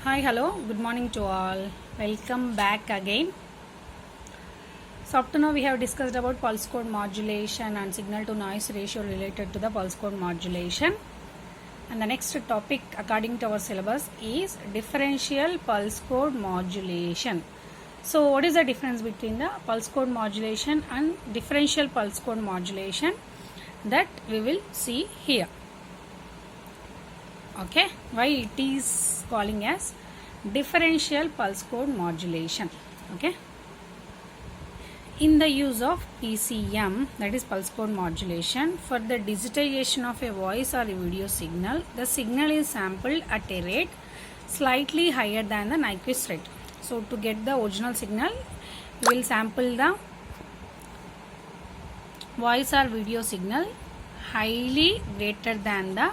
Hi, hello, good morning to all. Welcome back again. So up to now we have discussed about pulse code modulation and signal to noise ratio related to the pulse code modulation. And the next topic according to our syllabus is differential pulse code modulation. So what is the difference between the pulse code modulation and differential pulse code modulation? That we will see here. Okay, why it is calling as differential pulse code modulation. Okay, in the use of PCM, that is pulse code modulation, for the digitization of a voice or a video signal, the signal is sampled at a rate slightly higher than the Nyquist rate. So to get the original signal, we will sample the voice or video signal highly greater than the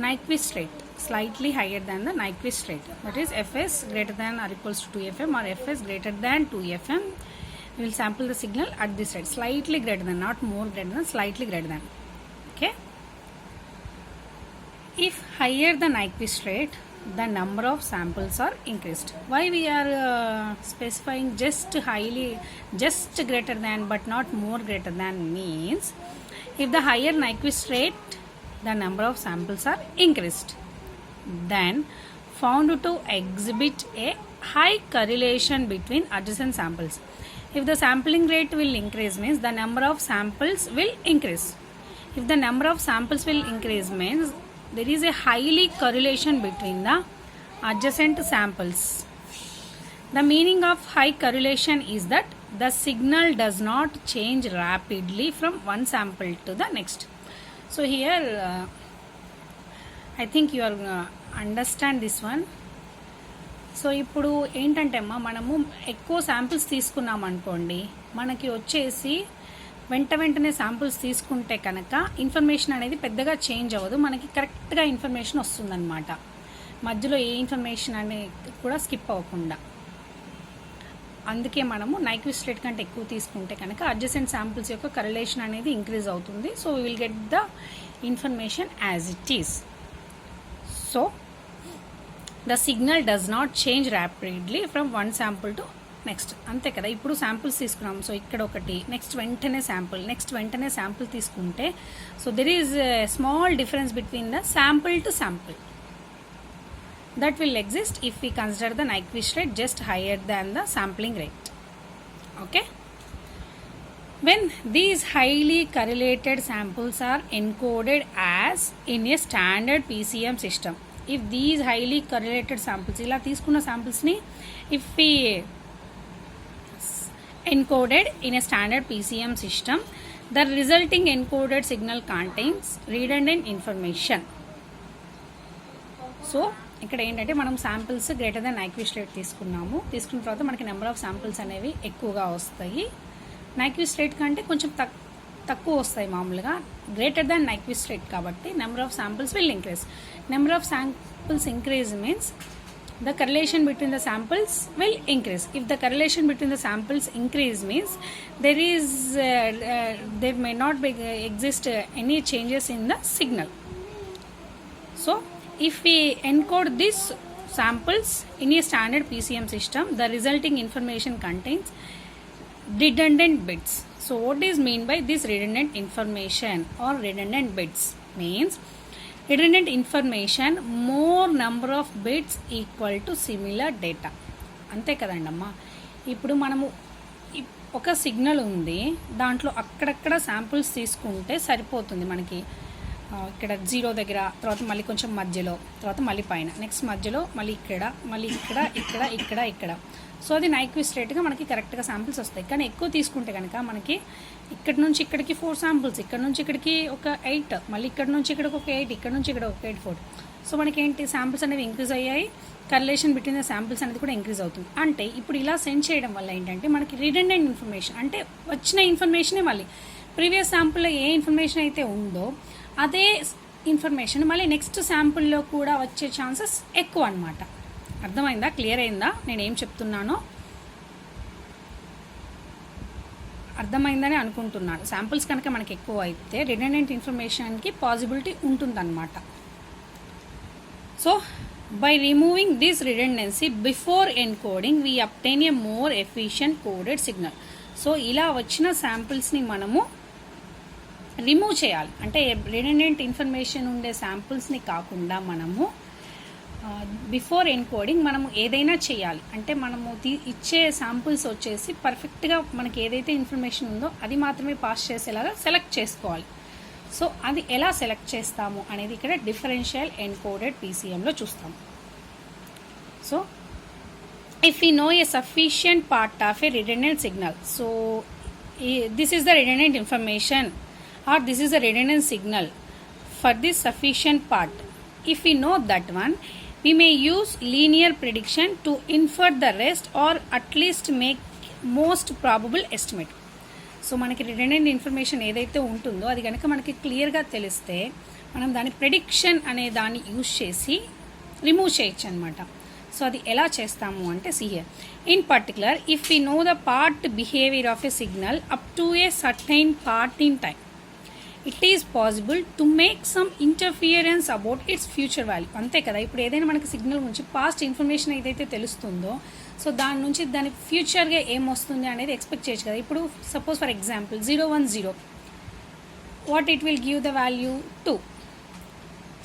Nyquist rate, slightly higher than the Nyquist rate, that is Fs greater than or equals to 2fm or Fs greater than 2fm. We will sample the signal at this rate, slightly greater than, not more greater than, slightly greater than. Okay, if higher the Nyquist rate, the number of samples are increased. Why we are specifying just greater than but not more greater than means, if the higher Nyquist rate, the number of samples are increased, then found to exhibit a high correlation between adjacent samples. If the sampling rate will increase means the number of samples will increase. If the number of samples will increase means there is a highly correlation between the adjacent samples. The meaning of high correlation is that the signal does not change rapidly from one sample to the next. So here I think you are understand this one. So ఇప్పుడు ఏంటంటే అమ్మా, మనము ఎక్కువ samples తీసుకున్నాం అనుకోండి, మనకి వచ్చేసి వెంటనే శాంపిల్స్ తీసుకుంటే కనుక ఇన్ఫర్మేషన్ అనేది పెద్దగా చేంజ్ అవ్వదు, మనకి కరెక్ట్గా ఇన్ఫర్మేషన్ వస్తుందన్నమాట. మధ్యలో ఏ ఇన్ఫర్మేషన్ అనేది కూడా స్కిప్ అవ్వకుండా. అందుకే మనము Nyquist రేట్ కంటే ఎక్కువ తీసుకుంటే కనుక అడ్జసెంట్ శాంపిల్స్ యొక్క కరెలేషన్ అనేది ఇంక్రీజ్ అవుతుంది. So we will get the information as it is. So the signal does not change rapidly from one sample to next. అంతే కదా, ఇప్పుడు శాంపుల్స్ తీసుకున్నాం. సో ఇక్కడ ఒకటి, నెక్స్ట్ వెంటనే శాంపుల్ తీసుకుంటే, so there is small difference between the sample to sample. That will exist if we consider the Nyquist rate just higher than the sampling rate. Okay, when these highly correlated samples are encoded as in a standard PCM system, if these highly correlated samples, ila తీసుకున్న samples ni if we encoded in a standard PCM system, the resulting encoded signal contains redundant information. So ఇక్కడ ఏంటంటే మనం samples greater than Nyquist rate తీసుకున్న తర్వాత మనకి number of samples అనేవి ఎక్కువగా వస్తాయి. Nyquist రేట్ కంటే కొంచెం తక్కువ వస్తాయి మామూలుగా. గ్రేటర్ దాన్ Nyquist రేట్ కాబట్టి number of samples will increase. Number of samples increase means the correlation between the samples will increase. If the correlation between the samples increase means there may not exist any changes in the signal. So if we encode these samples in a standard PCM system, the resulting information contains redundant bits. So what is mean by this redundant information or redundant bits? Means redundant information, more number of bits equal to similar data. అంతే కదండమ్మా. ఇప్పుడు మనము ఒక signal ఉంది, దాంట్లో అక్కడక్కడ samples తీసుకుంటే సరిపోతుంది మనకి. ఇక్కడ 0 దగ్గర, తర్వాత మళ్ళీ కొంచెం మధ్యలో, తర్వాత మళ్ళీ పైన, నెక్స్ట్ మధ్యలో మళ్ళీ ఇక్కడ. సో అది Nyquist రేట్గా మనకి కరెక్ట్గా శాంపిల్స్ వస్తాయి. కానీ ఎక్కువ తీసుకుంటే కనుక మనకి ఇక్కడ నుంచి ఇక్కడికి 4 శాంపిల్స్, ఇక్కడ నుంచి ఇక్కడికి ఒక 8, మళ్ళీ ఇక్కడ నుంచి ఇక్కడికి ఒక 8, ఇక్కడ నుంచి ఇక్కడ ఒక 8, 4. సో మనకి ఏంటి, శాంపిల్స్ అనేవి ఇంక్రీజ్ అయ్యాయి, కరిలేషన్ బిట్వీన్ ద శాంపిల్స్ అనేది కూడా ఇంక్రీజ్ అవుతుంది. అంటే ఇప్పుడు ఇలా సెండ్ చేయడం వల్ల ఏంటంటే మనకి రిడెండెంట్ ఇన్ఫర్మేషన్, అంటే వచ్చిన ఇన్ఫర్మేషనే మళ్ళీ ప్రీవియస్ శాంపుల్లో ఏ ఇన్ఫర్మేషన్ అయితే ఉందో అదే ఇన్ఫర్మేషన్ మళ్ళీ నెక్స్ట్ శాంపుల్లో కూడా వచ్చే ఛాన్సెస్ ఎక్కువ అన్నమాట. అర్థమైందా, క్లియర్ అయిందా నేను ఏం చెప్తున్నానో? అర్థమైందని అనుకుంటున్నాను. శాంపుల్స్ కనుక మనకి ఎక్కువ అయితే రిడెండెంట్ ఇన్ఫర్మేషన్కి పాసిబిలిటీ ఉంటుందన్నమాట. So by removing this redundancy before encoding we obtain A more efficient coded signal. So ఇలా వచ్చిన శాంపుల్స్ని మనము రిమూవ్ చేయాలి. అంటే రిడెండెంట్ ఇన్ఫర్మేషన్ ఉండే శాంపుల్స్ని కాకుండా మనము బిఫోర్ ఎన్కోడింగ్ మనము ఏదైనా చేయాలి. అంటే మనము ఇచ్చే శాంపుల్స్ వచ్చేసి పర్ఫెక్ట్గా మనకి ఏదైతే ఇన్ఫర్మేషన్ ఉందో అది మాత్రమే పాస్ చేసేలాగా సెలెక్ట్ చేసుకోవాలి. సో అది ఎలా సెలెక్ట్ చేస్తాము అనేది ఇక్కడ డిఫరెన్షియల్ ఎన్కోడెడ్ పీసీఎంలో చూస్తాము. So if you know A sufficient part of A redundant signal, so this is the redundant information or this is a redundant signal for this sufficient part. If we know that one, we may use linear prediction to infer the rest or at least make most probable estimate. So మనకి redundant information ఏదైతే ఉంటుందో అది కనుక మనకి క్లియర్గా తెలిస్తే మనం దాని ప్రెడిక్షన్ అనే దాన్ని యూజ్ చేసి రిమూవ్ చేయొచ్చు అనమాట. సో అది ఎలా చేస్తాము అంటే see here in particular if we know the part behavior of a signal up to a certain part in time, it is possible to make some interference about its future value. అంతే కదా, ఇప్పుడు ఏదైనా మనకి signal గురించి past information ఏదైతే తెలుస్తుందో so దాని నుంచి దాని ఫ్యూచర్గా ఏమొస్తుంది అనేది ఎక్స్పెక్ట్ చేయొచ్చు కదా. ఇప్పుడు suppose for example 010 what it will give the value 2.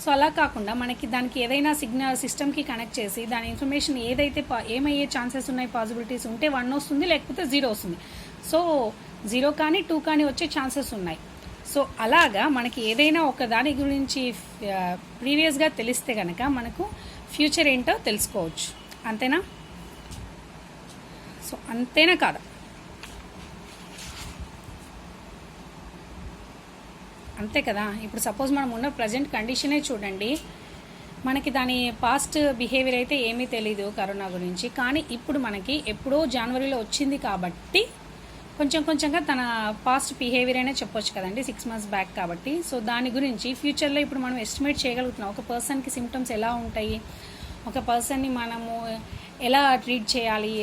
So అలా కాకుండా మనకి దానికి ఏదైనా సిగ్నల్ సిస్టమ్కి కనెక్ట్ చేసి దాని ఇన్ఫర్మేషన్ ఏదైతే ఏమయ్యే ఛాన్సెస్ ఉన్నాయి, పాసిబిలిటీస్ ఉంటే 1 వస్తుంది, లేకపోతే 0 వస్తుంది. సో 0 కానీ 2 కానీ వచ్చే ఛాన్సెస్ ఉన్నాయి. సో అలాగా మనకి ఏదైనా ఒక దాని గురించి ప్రీవియస్గా తెలిస్తే కనుక మనకు ఫ్యూచర్ ఏంటో తెలుసుకోవచ్చు. అంతేనా? సో అంతేనా కాదా? అంతే కదా. ఇప్పుడు సపోజ్ మనం ఉన్న ప్రజెంట్ కండిషనే చూడండి, మనకి దాని పాస్ట్ బిహేవియర్ అయితే ఏమీ తెలీదు కరోనా గురించి, కానీ ఇప్పుడు మనకి ఎప్పుడో జనవరిలో వచ్చింది కాబట్టి కొంచెంగా తన పాస్ట్ బిహేవియర్ అనే చెప్పొచ్చు కదండి, 6 months బ్యాక్ కాబట్టి. సో దాని గురించి ఫ్యూచర్లో ఇప్పుడు మనం ఎస్టిమేట్ చేయగలుగుతున్నాం. ఒక పర్సన్కి సిమ్టమ్స్ ఎలా ఉంటాయి, ఒక పర్సన్ని మనము ఎలా ట్రీట్ చేయాలి,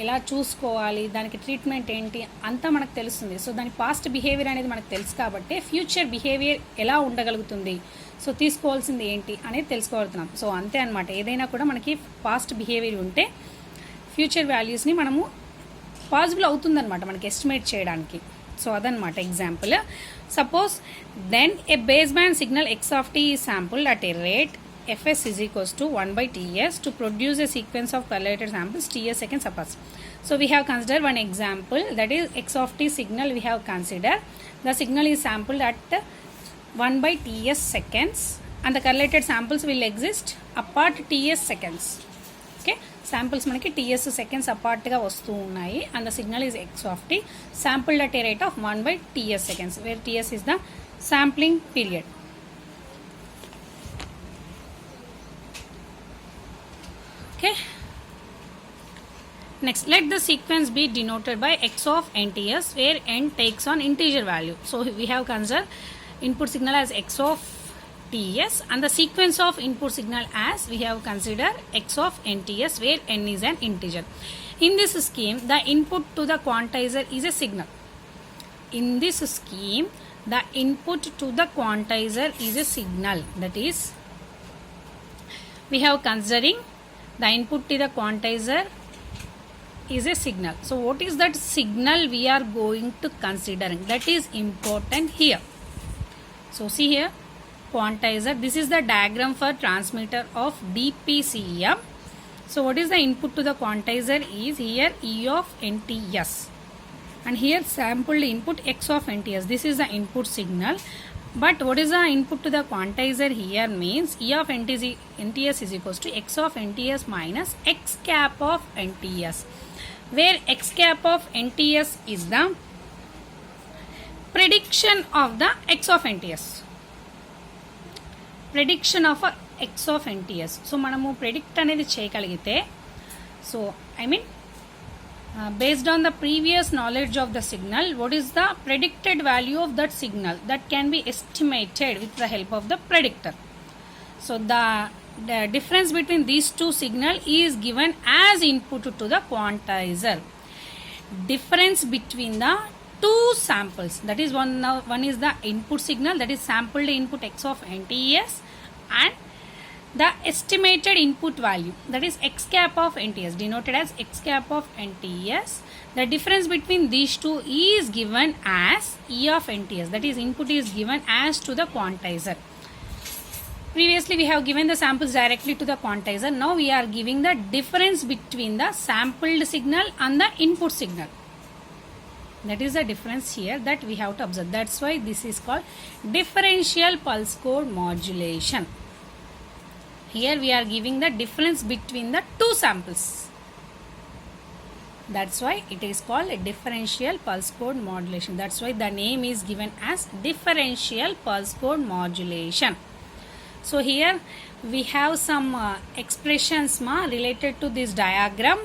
ఎలా చూసుకోవాలి, దానికి ట్రీట్మెంట్ ఏంటి అంతా మనకు తెలుస్తుంది. సో దాని పాస్ట్ బిహేవియర్ అనేది మనకు తెలుసు కాబట్టి ఫ్యూచర్ బిహేవియర్ ఎలా ఉండగలుగుతుంది, సో తీసుకోవాల్సింది ఏంటి అనేది తెలుసుకోగలుగుతున్నాం. సో అంతే అనమాట. ఏదైనా కూడా మనకి పాస్ట్ బిహేవియర్ ఉంటే ఫ్యూచర్ వాల్యూస్ని మనము పాసిబుల్ అవుతుందన్నమాట మనకి ఎస్టిమేట్ చేయడానికి. సో అదనమాట example. Suppose then a base band signal x of t is sampled at a rate fs is equals to 1/ts to produce a sequence of correlated samples ts seconds apart. So we have considered one example, that is x of t signal we have considered. The signal is sampled at 1/ts seconds and the correlated samples will exist apart ts seconds. Okay, samples మనకి ts seconds అపార్ట్గా వస్తూ ఉన్నాయి and the signal is x of t sampled at a rate of 1/ts seconds where ts is the sampling period. Okay, next let the sequence be denoted by x of nts where n takes on integer value. So we have considered input signal as x of ts and the sequence of input signal as we have considered x of nts where n is an integer. In this scheme the input to the quantizer is a signal. In this scheme the input to the quantizer is a signal, that is we have considering the input to the quantizer is a signal. So what is that signal we are going to considering, that is important here. So see here, quantizer, this is the diagram for transmitter of DPCM. So what is the input to the quantizer is here E of NTS and here sampled input x of NTS. This is the input signal, but what is the input to the quantizer here means E of NTS is equals to x of NTS minus x cap of NTS, where x cap of NTS is the prediction of the x of NTS. Prediction of x of NTS. So మనము predict అనేది చేయగలిగితే, so I mean based on the previous knowledge of the signal, what is the predicted value of that signal that can be estimated with the help of the predictor. So the difference between these two signal is given as input to the quantizer. Difference between the two samples. That is one is the input signal, that is sampled input x of NTS, and the estimated input value, that is x cap of NTS, denoted as x cap of NTS. The difference between these two is given as E of NTS, that is input is given as to the quantizer. Previously we have given the samples directly to the quantizer. Now we are giving the difference between the sampled signal and the input signal. That is the difference here that we have to observe. That's why this is called differential pulse code modulation. Here we are giving the difference between the two samples. That's why it is called a differential pulse code modulation. That's why the name is given as differential pulse code modulation. So here we have some expressions related to this diagram.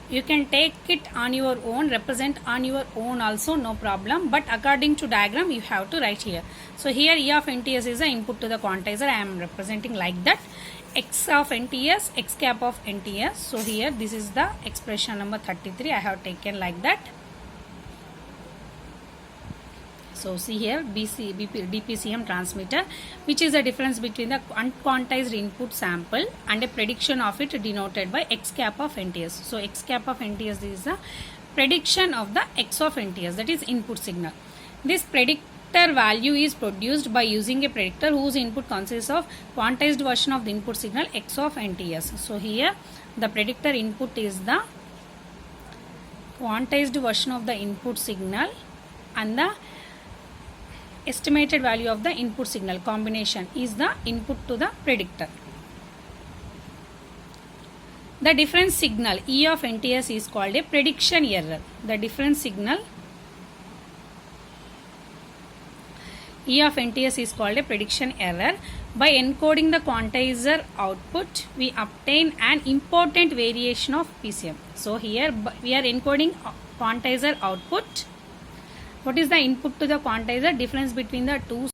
You can take it on your own, represent on your own also, no problem. But according to diagram, you have to write here. So here E of NTS is the input to the quantizer. I am representing like that. X of NTS, X cap of NTS. So here this is the expression number 33. I have taken like that. So see here DPCM transmitter, which is the difference between the unquantized input sample and a prediction of it denoted by X cap of NTS. So X cap of NTS is the prediction of the X of NTS, that is input signal. This predictor value is produced by using a predictor whose input consists of quantized version of the input signal X of NTS. So here the predictor input is the quantized version of the input signal and the estimated value of the input signal combination is the input to the predictor. The difference signal E of NTS is called a prediction error. The difference signal E of NTS is called a prediction error. By encoding the quantizer output, we obtain an important variation of PCM. So here we are encoding quantizer output. What is the input to the quantizer? Difference between the two